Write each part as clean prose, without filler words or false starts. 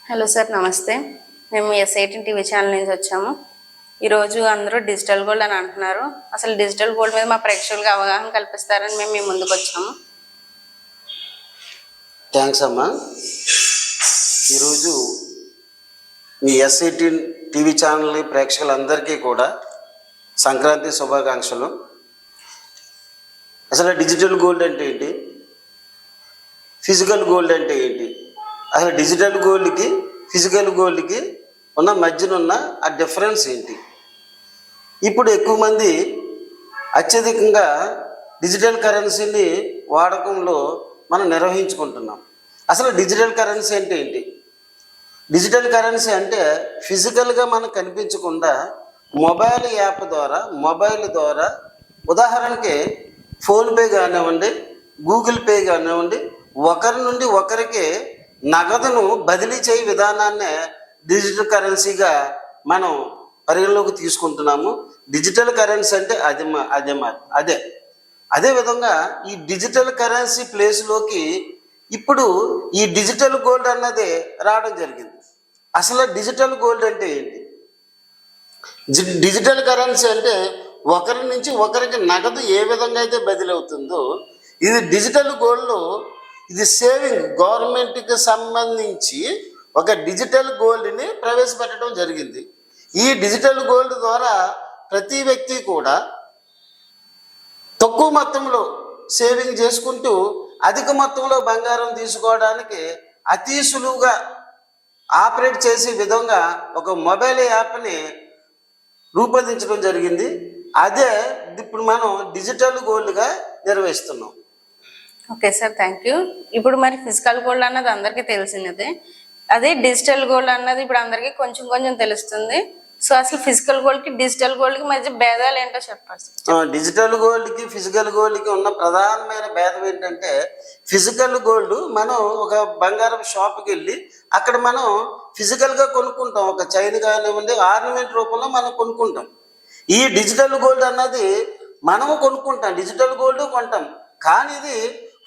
Hello sir, నమస్తే. మేము S18 TV channel నుంచి వచ్చాము. ఈరోజు అందరూ డిజిటల్ గోల్డ్ అని అంటున్నారు. అసలు డిజిటల్ గోల్డ్ మీద మా ప్రేక్షకులకు అవగాహన కల్పిస్తారని మేము మీ ముందుకు వచ్చాము. థ్యాంక్స్ అమ్మా. ఈరోజు మీ S18 టీవీ ఛానల్ ప్రేక్షకులందరికీ కూడా సంక్రాంతి శుభాకాంక్షలు. అసలు డిజిటల్ గోల్డ్ అంటే ఏంటి, ఫిజికల్ గోల్డ్ అంటే ఏంటి, అసలు డిజిటల్ గోల్డ్కి ఫిజికల్ గోల్డ్కి ఉన్న మధ్యన ఉన్న ఆ డిఫరెన్స్ ఏంటి? ఇప్పుడు ఎక్కువ మంది అత్యధికంగా డిజిటల్ కరెన్సీని వాడకంలో మనం నిర్వహించుకుంటున్నాం. అసలు డిజిటల్ కరెన్సీ అంటే ఏంటి? డిజిటల్ కరెన్సీ అంటే ఫిజికల్గా మనకు కనిపించకుండా మొబైల్ యాప్ ద్వారా, మొబైల్ ద్వారా, ఉదాహరణకి ఫోన్పే కానివ్వండి, గూగుల్ పే కానివ్వండి, ఒకరి నుండి ఒకరికి నగదును బదిలీ చేయ విధానాన్నే డిజిటల్ కరెన్సీగా మనం పరిగణలోకి తీసుకుంటున్నాము. డిజిటల్ కరెన్సీ అంటే అదే విధంగా ఈ డిజిటల్ కరెన్సీ ప్లేస్లోకి ఇప్పుడు ఈ డిజిటల్ గోల్డ్ అన్నది రావడం జరిగింది. అసలు డిజిటల్ గోల్డ్ అంటే ఏంటి? డిజిటల్ కరెన్సీ అంటే ఒకరి నుంచి ఒకరికి నగదు ఏ విధంగా అయితే బదిలీ అవుతుందో, ఇది డిజిటల్ గోల్డ్లో ఇది సేవింగ్, గవర్నమెంట్కి సంబంధించి ఒక డిజిటల్ గోల్డ్ని ప్రవేశపెట్టడం జరిగింది. ఈ డిజిటల్ గోల్డ్ ద్వారా ప్రతి వ్యక్తి కూడా తక్కువ మొత్తంలో సేవింగ్ చేసుకుంటూ అధిక మొత్తంలో బంగారం తీసుకోవడానికి అతి సులువుగా ఆపరేట్ చేసే విధంగా ఒక మొబైల్ యాప్ని రూపొందించడం జరిగింది. అదే ఇప్పుడు మనం డిజిటల్ గోల్డ్గా నిర్వహిస్తున్నాం. Okay sir, thank you. ఇప్పుడు మరి ఫిజికల్ గోల్డ్ అన్నది అందరికీ తెలిసినదే. అదే డిజిటల్ గోల్డ్ అన్నది ఇప్పుడు అందరికీ కొంచెం కొంచెం తెలుస్తుంది. సో అసలు ఫిజికల్ గోల్డ్కి డిజిటల్ గోల్డ్కి మధ్య భేదాలు ఏంటో చెప్పాలి. డిజిటల్ గోల్డ్కి ఫిజికల్ గోల్డ్కి ఉన్న ప్రధానమైన భేదం ఏంటంటే, ఫిజికల్ గోల్డ్ మనం ఒక బంగారం షాప్కి వెళ్ళి అక్కడ మనం ఫిజికల్గా కొనుక్కుంటాం. ఒక చైన్ కానివ్వండి, ఆర్నమెంట్ రూపంలో మనం కొనుక్కుంటాం. ఈ డిజిటల్ గోల్డ్ అన్నది మనము కొనుక్కుంటాం, డిజిటల్ గోల్డ్ కొంటాం. కానీ ఇది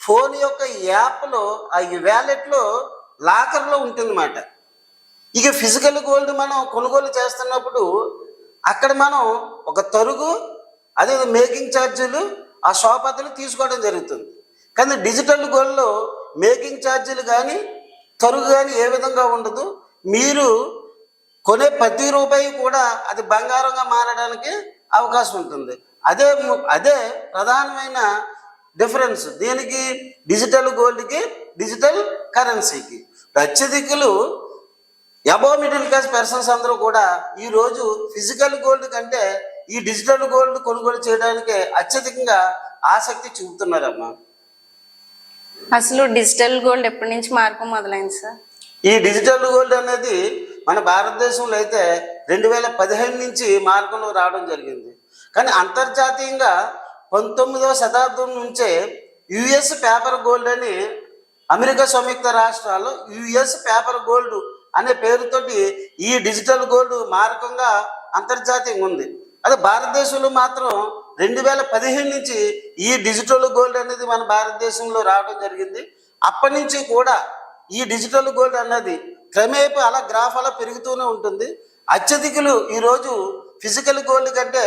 ఫోన్ యొక్క యాప్లో, ఆ వ్యాలెట్లో, లాకర్లో ఉంటుందన్నమాట. ఇక ఫిజికల్ గోల్డ్ మనం కొనుగోలు చేస్తున్నప్పుడు అక్కడ మనం ఒక తరుగు, అదే మేకింగ్ ఛార్జీలు ఆ షాప్ అతను తీసుకోవడం జరుగుతుంది. కానీ డిజిటల్ గోల్డ్లో మేకింగ్ ఛార్జీలు కానీ తరుగు కానీ ఏ విధంగా ఉండదు. మీరు కొనే ప్రతి రూపాయి కూడా అది బంగారంగా మారడానికి అవకాశం ఉంటుంది. అదే ప్రధానమైన డిఫరెన్స్ దీనికి, డిజిటల్ గోల్డ్కి డిజిటల్ కరెన్సీకి. అత్యధికులు అబోవ్ మిడిల్ క్లాస్ పర్సన్స్ అందరూ కూడా ఈరోజు ఫిజికల్ గోల్డ్ కంటే ఈ డిజిటల్ గోల్డ్ కొనుగోలు చేయడానికి అత్యధికంగా ఆసక్తి చూపుతున్నారమ్మా. అసలు డిజిటల్ గోల్డ్ ఎప్పటి నుంచి మార్పు మొదలైంది సార్? ఈ డిజిటల్ గోల్డ్ అనేది మన భారతదేశంలో అయితే 2015 నుంచి మార్పులు రావడం జరిగింది. కానీ అంతర్జాతీయంగా 19వ శతాబ్దం నుంచే యుఎస్ పేపర్ గోల్డ్ అని, అమెరికా సంయుక్త రాష్ట్రాల్లో యుఎస్ పేపర్ గోల్డ్ అనే పేరుతోటి ఈ డిజిటల్ గోల్డ్ మారకంగా అంతర్జాతీయంగా ఉంది. అదే భారతదేశంలో మాత్రం 2015 నుంచి ఈ డిజిటల్ గోల్డ్ అనేది మన భారతదేశంలో రావడం జరిగింది. అప్పటి నుంచి కూడా ఈ డిజిటల్ గోల్డ్ అన్నది క్రమేపీ అలా గ్రాఫ్ అలా పెరుగుతూనే ఉంటుంది. అత్యధికులు ఈరోజు ఫిజికల్ గోల్డ్ కంటే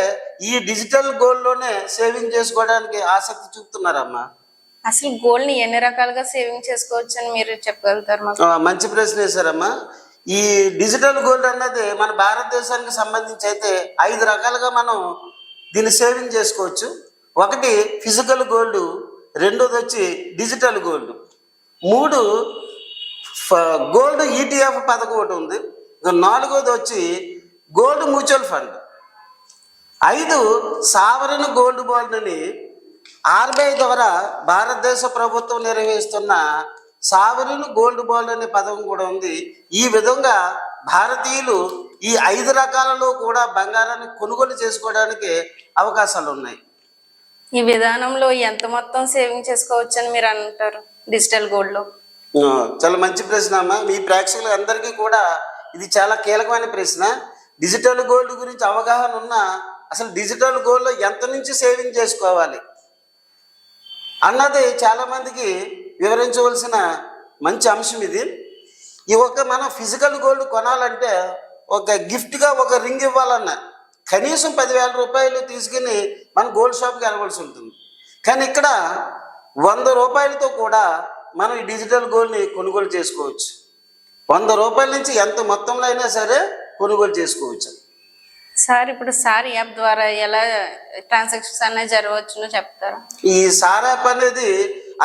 ఈ డిజిటల్ గోల్డ్లోనే సేవింగ్ చేసుకోవడానికి ఆసక్తి చూపుతున్నారమ్మా. అసలు గోల్డ్ని ఎన్ని రకాలుగా సేవింగ్ చేసుకోవచ్చు అని మీరు చెప్పగలుగుతారు మాకు? మంచి ప్రశ్న వేశారమ్మా. ఈ డిజిటల్ గోల్డ్ అన్నది మన భారతదేశానికి సంబంధించి అయితే 5 రకాలుగా మనం దీన్ని సేవింగ్ చేసుకోవచ్చు. ఒకటి ఫిజికల్ గోల్డ్, రెండోది వచ్చి డిజిటల్ గోల్డ్, 3 గోల్డ్ ETF పథకం ఒకటి ఉంది, 4వది వచ్చి gold mutual fund, 5 sovereign gold బాండ్ని RBI ద్వారా భారతదేశ ప్రభుత్వం నిర్వహిస్తున్న సావరిన్ గోల్డ్ బాండ్ అనే పథకం కూడా ఉంది. ఈ విధంగా భారతీయులు ఈ 5 రకాలలో కూడా బంగారాన్ని కొనుగోలు చేసుకోవడానికి అవకాశాలు ఉన్నాయి. ఈ విధానంలో ఎంత మొత్తం సేవింగ్ చేసుకోవచ్చు అని మీరు అంటారు డిజిటల్ గోల్డ్లో? చాలా మంచి ప్రశ్న అమ్మా. మీ ప్రేక్షకులు అందరికీ కూడా ఇది చాలా కీలకమైన ప్రశ్న. డిజిటల్ గోల్డ్ గురించి అవగాహన ఉన్నా అసలు డిజిటల్ గోల్డ్లో ఎంత నుంచి సేవింగ్ చేసుకోవాలి అన్నది చాలామందికి వివరించవలసిన మంచి అంశం ఇది. ఈ మనం ఫిజికల్ గోల్డ్ కొనాలంటే ఒక గిఫ్ట్గా ఒక రింగ్ ఇవ్వాలన్నా కనీసం 10,000 రూపాయలు తీసుకుని మనం గోల్డ్ షాప్కి వెళ్ళవలసి ఉంటుంది. కానీ ఇక్కడ 100 రూపాయలతో కూడా మనం ఈ డిజిటల్ గోల్డ్ని కొనుగోలు చేసుకోవచ్చు. 100 రూపాయల నుంచి ఎంత మొత్తంలో అయినా సరే కొనుగోలు చేసుకోవచ్చు. సార్ ఇప్పుడు సార్ యాప్ ద్వారా ఎలా ట్రాన్సాక్షన్స్ అనేది జరగవచ్చునో చెప్తారా? ఈ సార్ యాప్ అనేది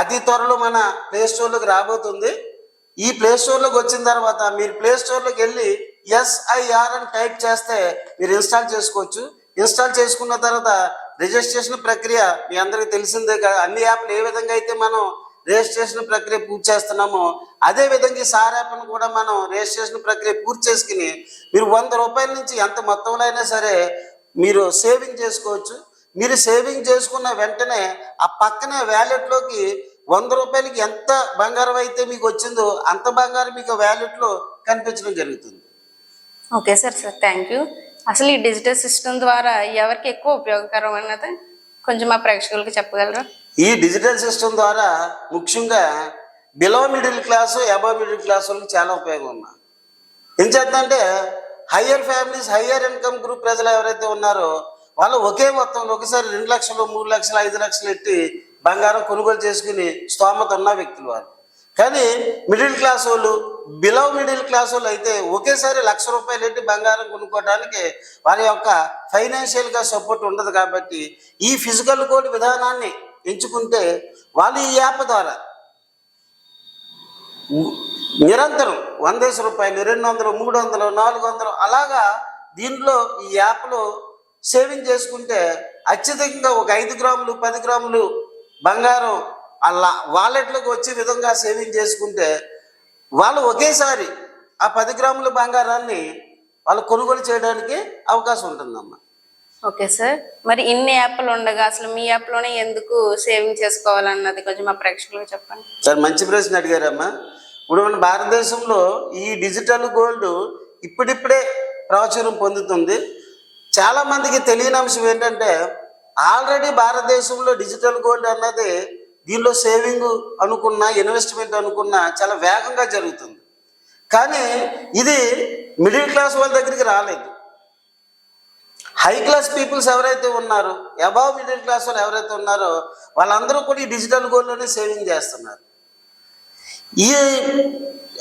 అతి త్వరలో మన ప్లే స్టోర్లోకి రాబోతుంది. ఈ ప్లే స్టోర్లోకి వచ్చిన తర్వాత మీరు ప్లే స్టోర్లోకి వెళ్ళి SIR అని టైప్ చేస్తే మీరు ఇన్స్టాల్ చేసుకోవచ్చు. ఇన్స్టాల్ చేసుకున్న తర్వాత రిజిస్ట్రేషన్ ప్రక్రియ మీ అందరికీ తెలిసిందే కదా. అన్ని యాప్లు ఏ విధంగా అయితే మనం రిజిస్ట్రేషన్ ప్రక్రియ పూర్తి చేస్తున్నామో అదే విధంగా ఈ సార్ యాప్ను కూడా మనం రిజిస్ట్రేషన్ ప్రక్రియ పూర్తి చేసుకుని మీరు 100 రూపాయల నుంచి ఎంత మొత్తంలో అయినా సరే మీరు సేవింగ్ చేసుకోవచ్చు. మీరు సేవింగ్ చేసుకున్న వెంటనే ఆ పక్కనే వ్యాలెట్లోకి 100 రూపాయలకి ఎంత బంగారం అయితే మీకు వచ్చిందో అంత బంగారం మీకు వ్యాలెట్లో కనిపించడం జరుగుతుంది. Okay sir. Thank you. అసలు ఈ డిజిటల్ సిస్టమ్ ద్వారా ఎవరికి ఎక్కువ ఉపయోగకరం అన్నది కొంచెం మా ప్రేక్షకులకి చెప్పగలరా? ఈ డిజిటల్ సిస్టమ్ ద్వారా ముఖ్యంగా below middle class above middle class వాళ్ళకి చాలా ఉపయోగం ఉంది. ఏం చేద్దంటే higher families higher income group ప్రజలు ఎవరైతే ఉన్నారో వాళ్ళు ఒకే మొత్తంలో ఒకసారి 2 లక్షలు 3 లక్షలు 5 లక్షలు ఎట్టి బంగారం కొనుగోలు చేసుకుని స్తోమత ఉన్న వ్యక్తులు వారు. కానీ మిడిల్ క్లాస్ వాళ్ళు బిలో మిడిల్ క్లాస్ వాళ్ళు అయితే ఒకేసారి 1,00,000 రూపాయలు ఎట్టి బంగారం కొనుక్కోవడానికి వారి యొక్క ఫైనాన్షియల్గా సపోర్ట్ ఉండదు. కాబట్టి ఈ ఫిజికల్ గోల్డ్ విధానాన్ని ఎంచుకుంటే వాళ్ళు ఈ యాప్ ద్వారా నిరంతరం 100 రూపాయలు 200 300 400 అలాగా దీంట్లో ఈ యాప్లో సేవింగ్ చేసుకుంటే అత్యధికంగా ఒక 5 గ్రాములు 10 గ్రాములు బంగారం అలా వాలెట్లోకి వచ్చే విధంగా సేవింగ్ చేసుకుంటే వాళ్ళు ఒకేసారి ఆ 10 గ్రాముల బంగారాన్ని వాళ్ళు కొనుగోలు చేయడానికి అవకాశం ఉంటుందమ్మా. Okay sir. మరి ఇన్ని యాప్లు ఉండగా అసలు మీ యాప్లోనే ఎందుకు సేవింగ్ చేసుకోవాలన్నది కొంచెం మా ప్రేక్షకులకు చెప్పండి. సార్ మంచి ప్రశ్న అడిగారమ్మా. ఇప్పుడు మన భారతదేశంలో ఈ డిజిటల్ గోల్డ్ ఇప్పుడిప్పుడే ప్రాచుర్యం పొందుతుంది. చాలామందికి తెలియని అంశం ఏంటంటే ఆల్రెడీ భారతదేశంలో డిజిటల్ గోల్డ్ అన్నది దీనిలో సేవింగ్ అనుకున్న ఇన్వెస్ట్మెంట్ అనుకున్న చాలా వేగంగా జరుగుతుంది. కానీ ఇది మిడిల్ క్లాస్ వాళ్ళ దగ్గరికి రాలేదు. హై క్లాస్ పీపుల్స్ ఎవరైతే ఉన్నారో అబవ్ మిడిల్ క్లాస్ వాళ్ళు ఎవరైతే ఉన్నారో వాళ్ళందరూ కూడా ఈ డిజిటల్ గోల్డ్లోనే సేవింగ్ చేస్తున్నారు. ఈ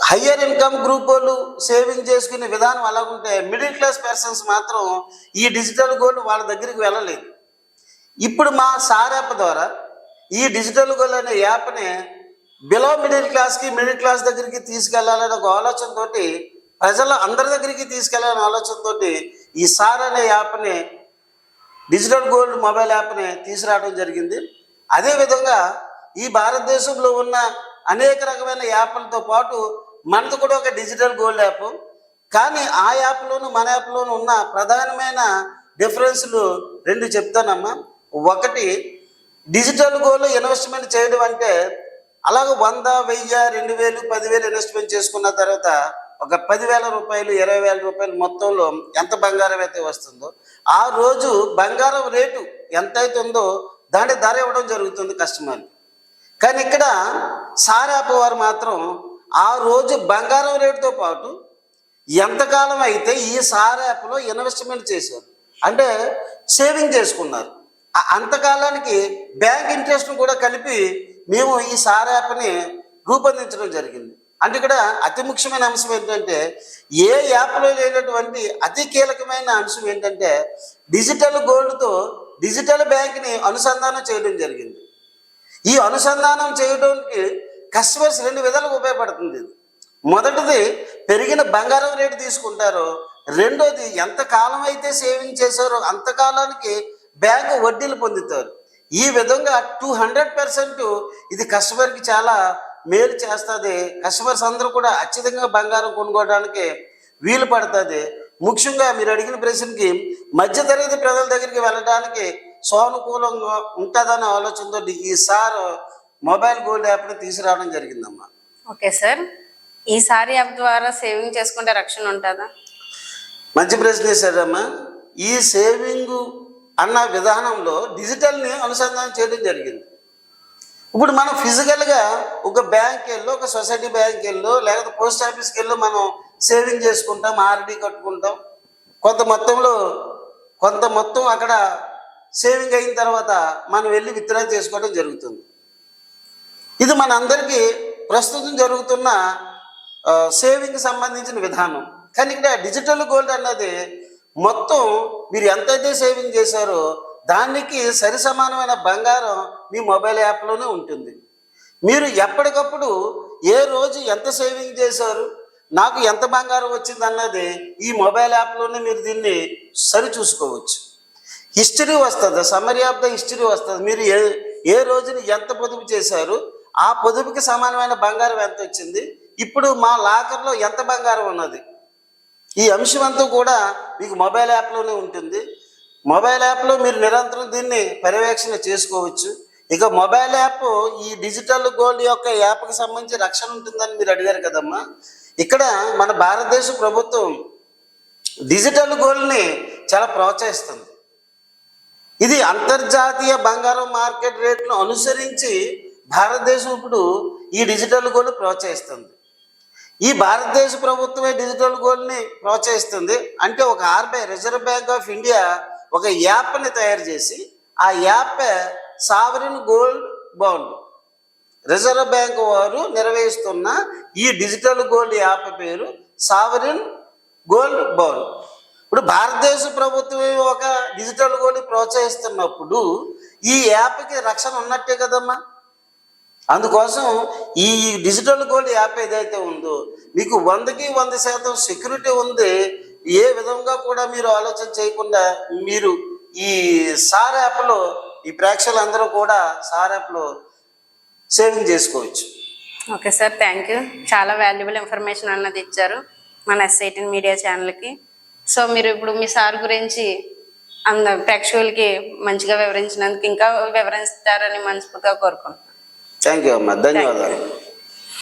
హయ్యర్ ఇన్కమ్ గ్రూప్ వాళ్ళు సేవింగ్ చేసుకునే విధానం అలాగుంటే మిడిల్ క్లాస్ పర్సన్స్ మాత్రం ఈ డిజిటల్ గోల్డ్ వాళ్ళ దగ్గరికి వెళ్ళలేదు. ఇప్పుడు మా సార్ యాప్ ద్వారా ఈ డిజిటల్ గోల్డ్ అనే యాప్ని బిలో మిడిల్ క్లాస్కి మిడిల్ క్లాస్ దగ్గరికి తీసుకెళ్లాలనే ఒక ఆలోచనతో ప్రజల అందరి దగ్గరికి తీసుకెళ్లాలనే ఆలోచనతో ఈ సార్ అనే యాప్ని డిజిటల్ గోల్డ్ మొబైల్ యాప్ని తీసుకురావడం జరిగింది. అదేవిధంగా ఈ భారతదేశంలో ఉన్న అనేక రకమైన యాప్లతో పాటు మనది కూడా ఒక డిజిటల్ గోల్డ్ యాప్. కానీ ఆ యాప్లోను మన యాప్లోను ఉన్న ప్రధానమైన డిఫరెన్స్లు 2 చెప్తానమ్మా. ఒకటి, డిజిటల్ గోల్డ్ ఇన్వెస్ట్మెంట్ చేయడం అంటే అలాగ 100 1000 2000 10,000 ఇన్వెస్ట్మెంట్ చేసుకున్న తర్వాత ఒక 10,000 రూపాయలు 20,000 రూపాయలు మొత్తంలో ఎంత బంగారం అయితే వస్తుందో ఆ రోజు బంగారం రేటు ఎంత అయితే ఉందో దాని ధర ఇవ్వడం జరుగుతుంది కస్టమర్కి. కానీ ఇక్కడ సార్ యాప్ వారు మాత్రం ఆ రోజు బంగారం రేటుతో పాటు ఎంతకాలం అయితే ఈ సార్ యాప్లో ఇన్వెస్ట్మెంట్ చేశారు అంటే సేవింగ్ చేసుకున్నారు అంతకాలానికి బ్యాంక్ ఇంట్రెస్ట్ను కూడా కలిపి మేము ఈ సార్ యాప్ని రూపొందించడం జరిగింది. అంటే ఇక్కడ అతి ముఖ్యమైన అంశం ఏంటంటే ఏ యాప్లో లేనటువంటి అతి కీలకమైన అంశం ఏంటంటే డిజిటల్ గోల్డ్తో డిజిటల్ బ్యాంక్ని అనుసంధానం చేయడం జరిగింది. ఈ అనుసంధానం చేయడానికి కస్టమర్స్ 2 విధాలుగా ఉపయోగపడుతుంది. మొదటిది పెరిగిన బంగారం రేటు తీసుకుంటారో, రెండోది ఎంత కాలం అయితే సేవింగ్ చేశారో అంతకాలానికి బ్యాంకు వడ్డీలు పొందుతారు. ఈ విధంగా 200% ఇది కస్టమర్కి చాలా మేలు చేస్తుంది. కస్టమర్స్ అందరూ కూడా అత్యధికంగా బంగారం కొనుక్కోవడానికి వీలు పడుతుంది. ముఖ్యంగా మీరు అడిగిన ప్రశ్నకి మధ్యతరగతి ప్రజల దగ్గరికి వెళ్ళడానికి సానుకూలంగా ఉంటుందనే ఆలోచనతో ఈ సార్ మొబైల్ గోల్డ్ యాప్ని తీసుకురావడం జరిగిందమ్మా. Okay sir. ఈ సార్ యాప్ ద్వారా సేవింగ్ చేసుకుంటే రక్షణ ఉంటుందా? మంచి ప్రశ్న వేశారమ్మా. ఈ సేవింగ్ అన్న విధానంలో డిజిటల్ని అనుసంధానం చేయడం జరిగింది. ఇప్పుడు మనం ఫిజికల్గా ఒక బ్యాంక్ వెళ్ళో, ఒక సొసైటీ బ్యాంక్ వెళ్ళో, లేకపోతే పోస్ట్ ఆఫీస్కి వెళ్ళో మనం సేవింగ్ చేసుకుంటాం, ఆర్డీ కట్టుకుంటాం. కొంత మొత్తం అక్కడ సేవింగ్ అయిన తర్వాత మనం వెళ్ళి విత్డ్రా చేసుకోవడం జరుగుతుంది. ఇది మన అందరికీ ప్రస్తుతం జరుగుతున్న సేవింగ్కి సంబంధించిన విధానం. కానీ ఇక్కడ డిజిటల్ గోల్డ్ అన్నది మొత్తం మీరు ఎంతైతే సేవింగ్ చేశారో దానికి సరి సమానమైన బంగారం మీ మొబైల్ యాప్లోనే ఉంటుంది. మీరు ఎప్పటికప్పుడు ఏ రోజు ఎంత సేవింగ్ చేశారు, నాకు ఎంత బంగారం వచ్చింది అన్నది ఈ మొబైల్ యాప్లోనే మీరు దీన్ని సరి చూసుకోవచ్చు. హిస్టరీ వస్తుంది, సమ్మరీ ఆఫ్ ద హిస్టరీ వస్తుంది. మీరు ఏ రోజుని ఎంత పొదుపు చేశారు, ఆ పొదుపుకి సమానమైన బంగారం ఎంత వచ్చింది, ఇప్పుడు మా లాకర్లో ఎంత బంగారం ఉన్నది, ఈ అంశం అంతా కూడా మీకు మొబైల్ యాప్లోనే ఉంటుంది. మొబైల్ యాప్లో మీరు నిరంతరం దీన్ని పర్యవేక్షణ చేసుకోవచ్చు. ఇక మొబైల్ యాప్ ఈ డిజిటల్ గోల్డ్ యొక్క యాప్కి సంబంధించి రక్షణ ఉంటుందని మీరు అడిగారు కదమ్మా. ఇక్కడ మన భారతదేశ ప్రభుత్వం డిజిటల్ గోల్డ్ని చాలా ప్రోత్సహిస్తుంది. ఇది అంతర్జాతీయ బంగారం మార్కెట్ రేట్ను అనుసరించి భారతదేశం ఇప్పుడు ఈ డిజిటల్ గోల్డ్ ప్రోత్సహిస్తుంది. ఈ భారతదేశ ప్రభుత్వమే డిజిటల్ గోల్డ్ని ప్రోత్సహిస్తుంది అంటే ఒక RBI reserve bank of India ఒక యాప్ని తయారు చేసి ఆ app sovereign gold bond, reserve bank వారు నిర్వహిస్తున్న ఈ డిజిటల్ గోల్డ్ యాప్ పేరు సావరిన్ గోల్డ్ బాండ్. ఇప్పుడు భారతదేశ ప్రభుత్వమే ఒక డిజిటల్ గోల్డ్ ప్రోత్సహిస్తున్నప్పుడు ఈ యాప్కి రక్షణ ఉన్నట్టే కదమ్మా. అందుకోసం ఈ డిజిటల్ గోల్డ్ యాప్ ఏదైతే ఉందో మీకు 100కి 100% సెక్యూరిటీ ఉంది. ఏ విధంగా కూడా మీరు ఆలోచన చేయకుండా మీరు ఈ సార్ యాప్లో, ఈ ప్రేక్షకులందరూ కూడా సార్ యాప్లో సేవింగ్ చేసుకోవచ్చు. Okay sir, thank you. చాలా వాల్యుబుల్ ఇన్ఫర్మేషన్ అన్నది ఇచ్చారు మన S18 మీడియా ఛానల్కి. సో మీరు ఇప్పుడు మీ సార్ గురించి ప్రేక్షకులకి మంచిగా వివరించినందుకు ఇంకా వివరిస్తారని మనస్ఫూర్తిగా కోరుకుంటున్నాను. థ్యాంక్ యూ అమ్మా, ధన్యవాదాలు.